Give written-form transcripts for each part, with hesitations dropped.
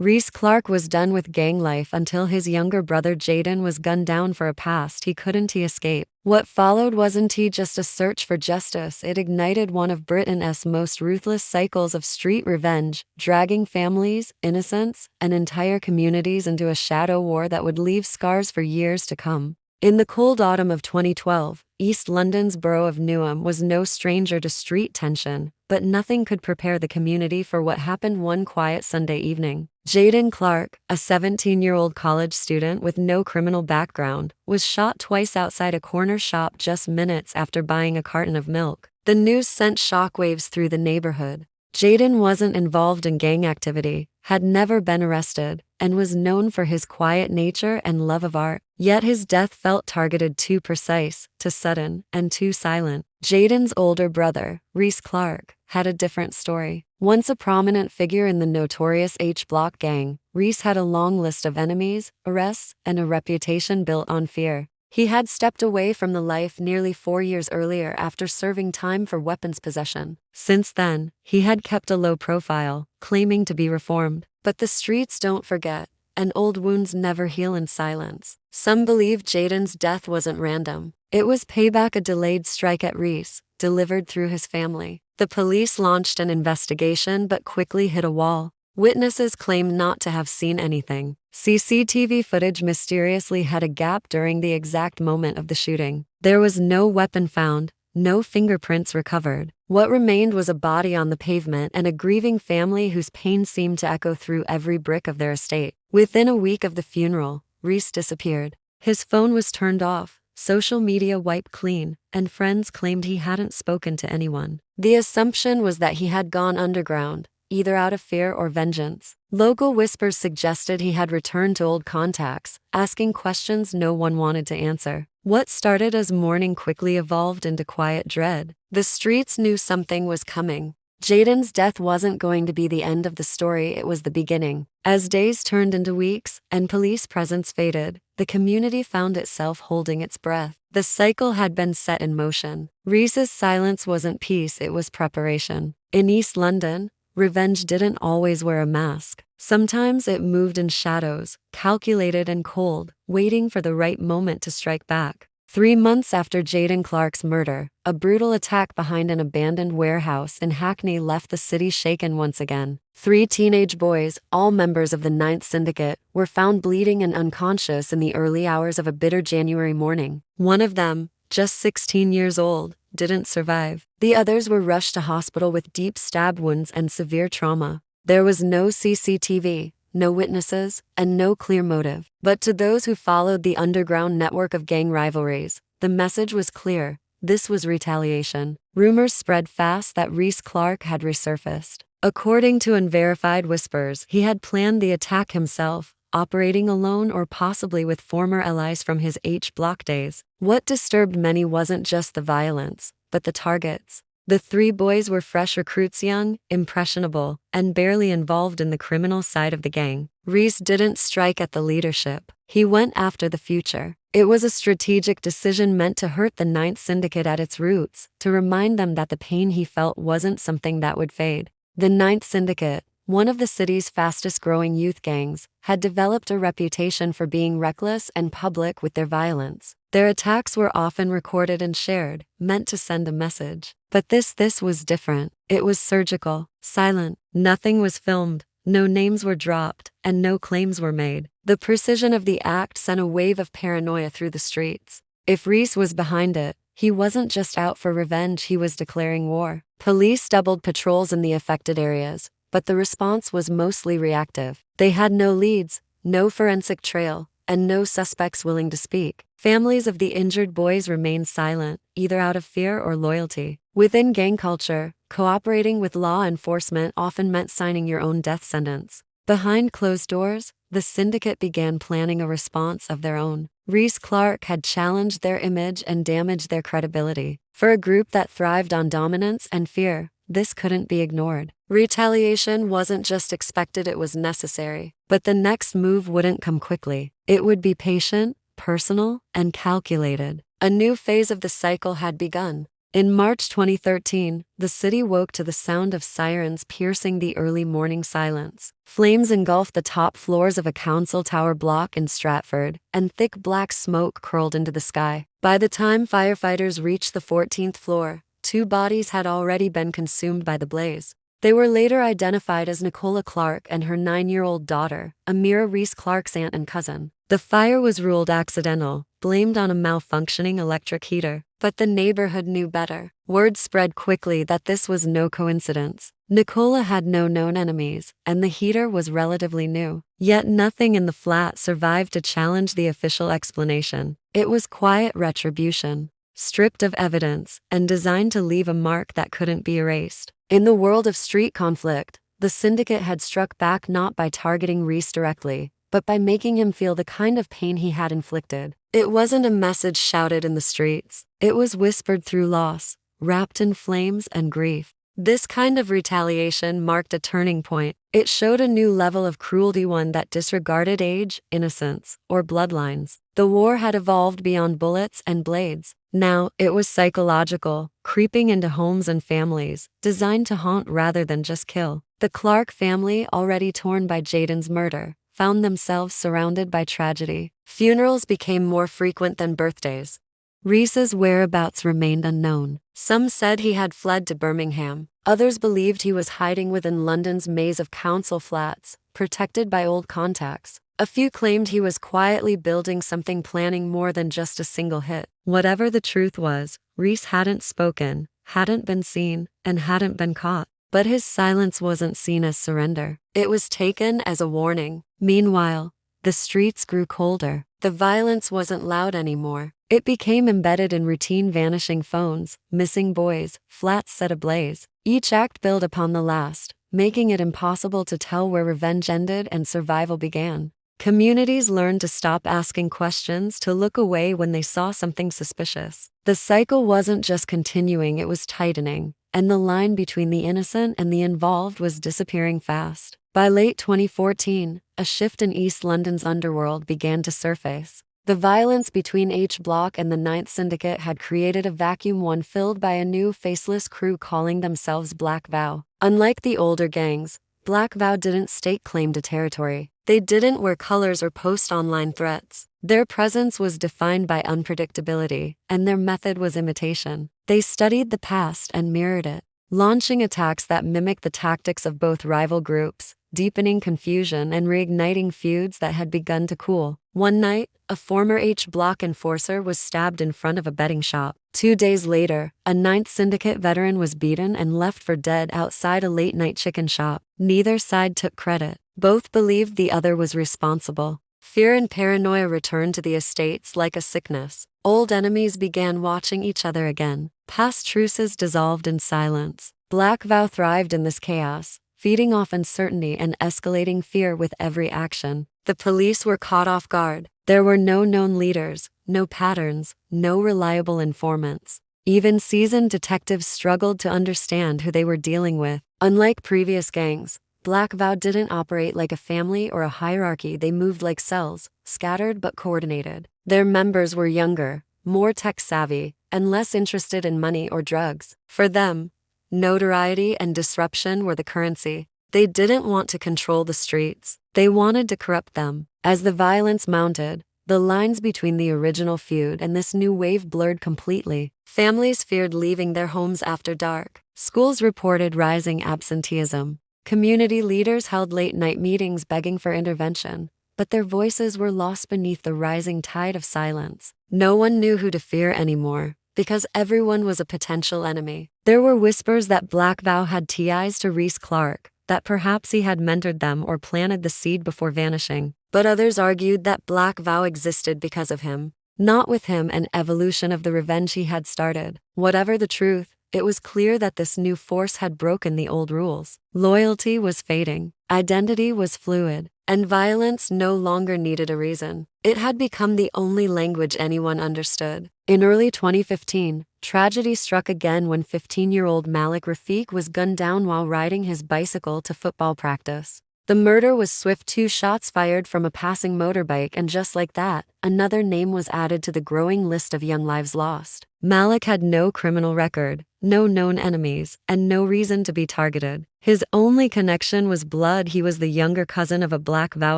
Reece Clarke was done with gang life until his younger brother Jayden was gunned down for a past he couldn't escape. What followed wasn't just a search for justice, it ignited one of Britain's most ruthless cycles of street revenge, dragging families, innocents, and entire communities into a shadow war that would leave scars for years to come. In the cold autumn of 2012, East London's borough of Newham was no stranger to street tension, but nothing could prepare the community for what happened one quiet Sunday evening. Jayden Clarke, a 17-year-old college student with no criminal background, was shot twice outside a corner shop just minutes after buying a carton of milk. The news sent shockwaves through the neighborhood. Jayden wasn't involved in gang activity, had never been arrested, and was known for his quiet nature and love of art. Yet his death felt targeted, too precise, too sudden, and too silent. Jayden's older brother, Reece Clarke, had a different story. Once a prominent figure in the notorious H-Block gang, Reece had a long list of enemies, arrests, and a reputation built on fear. He had stepped away from the life nearly 4 years earlier after serving time for weapons possession. Since then, he had kept a low profile, claiming to be reformed. But the streets don't forget, and old wounds never heal in silence. Some believe Jayden's death wasn't random. It was payback, a delayed strike at Reece, delivered through his family. The police launched an investigation but quickly hit a wall. Witnesses claimed not to have seen anything. CCTV footage mysteriously had a gap during the exact moment of the shooting. There was no weapon found, no fingerprints recovered. What remained was a body on the pavement and a grieving family whose pain seemed to echo through every brick of their estate. Within a week of the funeral, Reece disappeared. His phone was turned off, social media wiped clean, and friends claimed he hadn't spoken to anyone. The assumption was that he had gone underground, either out of fear or vengeance. Local whispers suggested he had returned to old contacts, asking questions no one wanted to answer. What started as mourning quickly evolved into quiet dread. The streets knew something was coming. Jayden's death wasn't going to be the end of the story, it was the beginning. As days turned into weeks, and police presence faded, the community found itself holding its breath. The cycle had been set in motion. Reece's silence wasn't peace, it was preparation. In East London, revenge didn't always wear a mask. Sometimes it moved in shadows, calculated and cold, waiting for the right moment to strike back. 3 months after Jayden Clarke's murder, a brutal attack behind an abandoned warehouse in Hackney left the city shaken once again. 3 teenage boys, all members of the Ninth Syndicate, were found bleeding and unconscious in the early hours of a bitter January morning. One of them, just 16 years old, didn't survive. The others were rushed to hospital with deep stab wounds and severe trauma. There was no CCTV, no witnesses, and no clear motive. But to those who followed the underground network of gang rivalries, the message was clear. This was retaliation. Rumors spread fast that Reece Clarke had resurfaced. According to unverified whispers, he had planned the attack himself, operating alone or possibly with former allies from his H-Block days. What disturbed many wasn't just the violence, but the targets. The 3 boys were fresh recruits, young, impressionable, and barely involved in the criminal side of the gang. Reece didn't strike at the leadership. He went after the future. It was a strategic decision meant to hurt the Ninth Syndicate at its roots, to remind them that the pain he felt wasn't something that would fade. The Ninth Syndicate, one of the city's fastest-growing youth gangs, had developed a reputation for being reckless and public with their violence. Their attacks were often recorded and shared, meant to send a message. But this was different. It was surgical, silent. Nothing was filmed, no names were dropped, and no claims were made. The precision of the act sent a wave of paranoia through the streets. If Reece was behind it, he wasn't just out for revenge, he was declaring war. Police doubled patrols in the affected areas, but the response was mostly reactive. They had no leads, no forensic trail, and no suspects willing to speak. Families of the injured boys remained silent, either out of fear or loyalty. Within gang culture, cooperating with law enforcement often meant signing your own death sentence. Behind closed doors, the syndicate began planning a response of their own. Reece Clarke had challenged their image and damaged their credibility. For a group that thrived on dominance and fear, this couldn't be ignored. Retaliation wasn't just expected, it was necessary. But the next move wouldn't come quickly. It would be patient, personal, and calculated. A new phase of the cycle had begun. In March 2013, the city woke to the sound of sirens piercing the early morning silence. Flames engulfed the top floors of a council tower block in Stratford, and thick black smoke curled into the sky. By the time firefighters reached the 14th floor, 2 bodies had already been consumed by the blaze. They were later identified as Reece Clarke and her 9-year-old daughter, Reece Clarke's aunt and cousin. The fire was ruled accidental, blamed on a malfunctioning electric heater. But the neighborhood knew better. Word spread quickly that this was no coincidence. Nicola had no known enemies, and the heater was relatively new. Yet nothing in the flat survived to challenge the official explanation. It was quiet retribution, stripped of evidence, and designed to leave a mark that couldn't be erased. In the world of street conflict, the syndicate had struck back not by targeting Reece directly, but by making him feel the kind of pain he had inflicted. It wasn't a message shouted in the streets. It was whispered through loss, wrapped in flames and grief. This kind of retaliation marked a turning point. It showed a new level of cruelty, one that disregarded age, innocence, or bloodlines. The war had evolved beyond bullets and blades. Now, it was psychological, creeping into homes and families, designed to haunt rather than just kill. The Clarke family, already torn by Jayden's murder, found themselves surrounded by tragedy. Funerals became more frequent than birthdays. Reece's whereabouts remained unknown. Some said he had fled to Birmingham. Others believed he was hiding within London's maze of council flats, protected by old contacts. A few claimed he was quietly building something, planning more than just a single hit. Whatever the truth was, Reece hadn't spoken, hadn't been seen, and hadn't been caught. But his silence wasn't seen as surrender. It was taken as a warning. Meanwhile, the streets grew colder. The violence wasn't loud anymore. It became embedded in routine: vanishing phones, missing boys, flats set ablaze. Each act built upon the last, making it impossible to tell where revenge ended and survival began. Communities learned to stop asking questions, to look away when they saw something suspicious. The cycle wasn't just continuing, it was tightening, and the line between the innocent and the involved was disappearing fast. By late 2014, a shift in East London's underworld began to surface. The violence between H Block and the Ninth Syndicate had created a vacuum, one filled by a new faceless crew calling themselves Black Vow. Unlike the older gangs, Black Vow didn't stake claim to territory. They didn't wear colors or post online threats. Their presence was defined by unpredictability, and their method was imitation. They studied the past and mirrored it, launching attacks that mimicked the tactics of both rival groups, deepening confusion and reigniting feuds that had begun to cool. One night, a former H Block enforcer was stabbed in front of a betting shop. 2 days later, a Ninth Syndicate veteran was beaten and left for dead outside a late-night chicken shop. Neither side took credit. Both believed the other was responsible. Fear and paranoia returned to the estates like a sickness. Old enemies began watching each other again. Past truces dissolved in silence. Black Vow thrived in this chaos, feeding off uncertainty and escalating fear with every action. The police were caught off guard. There were no known leaders, no patterns, no reliable informants. Even seasoned detectives struggled to understand who they were dealing with. Unlike previous gangs, Black Vow didn't operate like a family or a hierarchy. They moved like cells, scattered but coordinated. Their members were younger, more tech-savvy, and less interested in money or drugs. For them, notoriety and disruption were the currency. They didn't want to control the streets. They wanted to corrupt them. As the violence mounted, the lines between the original feud and this new wave blurred completely. Families feared leaving their homes after dark. Schools reported rising absenteeism. Community leaders held late-night meetings begging for intervention, but their voices were lost beneath the rising tide of silence. No one knew who to fear anymore, because everyone was a potential enemy. There were whispers that Black Vow had ties to Reece Clarke, that perhaps he had mentored them or planted the seed before vanishing. But others argued that Black Vow existed because of him, not with him, an evolution of the revenge he had started. Whatever the truth, it was clear that this new force had broken the old rules. Loyalty was fading, identity was fluid, and violence no longer needed a reason. It had become the only language anyone understood. In early 2015, tragedy struck again when 15-year-old Malik Rafiq was gunned down while riding his bicycle to football practice. The murder was swift, 2 shots fired from a passing motorbike, and just like that, another name was added to the growing list of young lives lost. Malik had no criminal record, no known enemies, and no reason to be targeted. His only connection was blood. He was the younger cousin of a Black Vow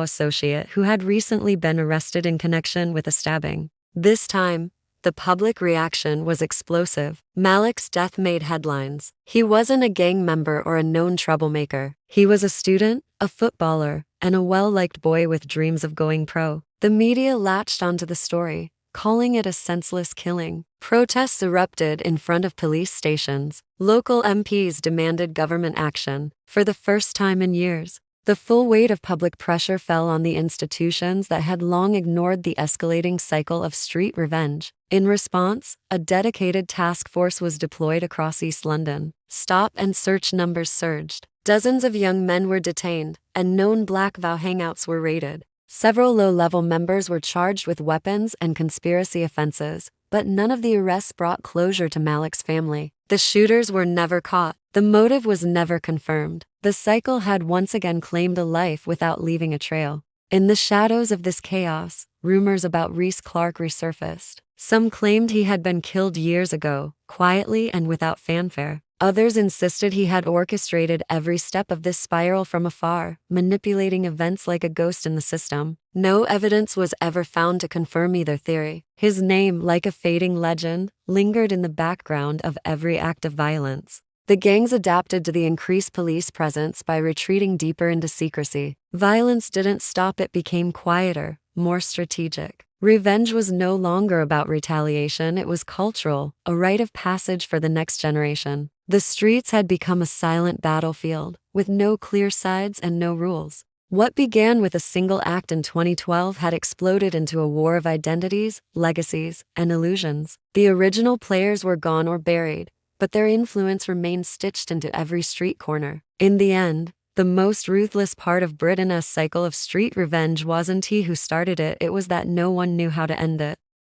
associate who had recently been arrested in connection with a stabbing. This time, the public reaction was explosive. Malik's death made headlines. He wasn't a gang member or a known troublemaker. He was a student, a footballer, and a well-liked boy with dreams of going pro. The media latched onto the story, calling it a senseless killing. Protests erupted in front of police stations. Local MPs demanded government action. For the first time in years, the full weight of public pressure fell on the institutions that had long ignored the escalating cycle of street revenge. In response, a dedicated task force was deployed across East London. Stop and search numbers surged. Dozens of young men were detained, and known Black Vow hangouts were raided. Several low-level members were charged with weapons and conspiracy offenses, but none of the arrests brought closure to Malik's family. The shooters were never caught. The motive was never confirmed. The cycle had once again claimed a life without leaving a trail. In the shadows of this chaos, rumors about Reece Clarke resurfaced. Some claimed he had been killed years ago, quietly and without fanfare. Others insisted he had orchestrated every step of this spiral from afar, manipulating events like a ghost in the system. No evidence was ever found to confirm either theory. His name, like a fading legend, lingered in the background of every act of violence. The gangs adapted to the increased police presence by retreating deeper into secrecy. Violence didn't stop, it became quieter, more strategic. Revenge was no longer about retaliation, it was cultural, a rite of passage for the next generation. The streets had become a silent battlefield, with no clear sides and no rules. What began with a single act in 2012 had exploded into a war of identities, legacies, and illusions. The original players were gone or buried, but their influence remained stitched into every street corner. In the end, the most ruthless part of Britain's cycle of street revenge wasn't he who started it, it was that no one knew how to end it.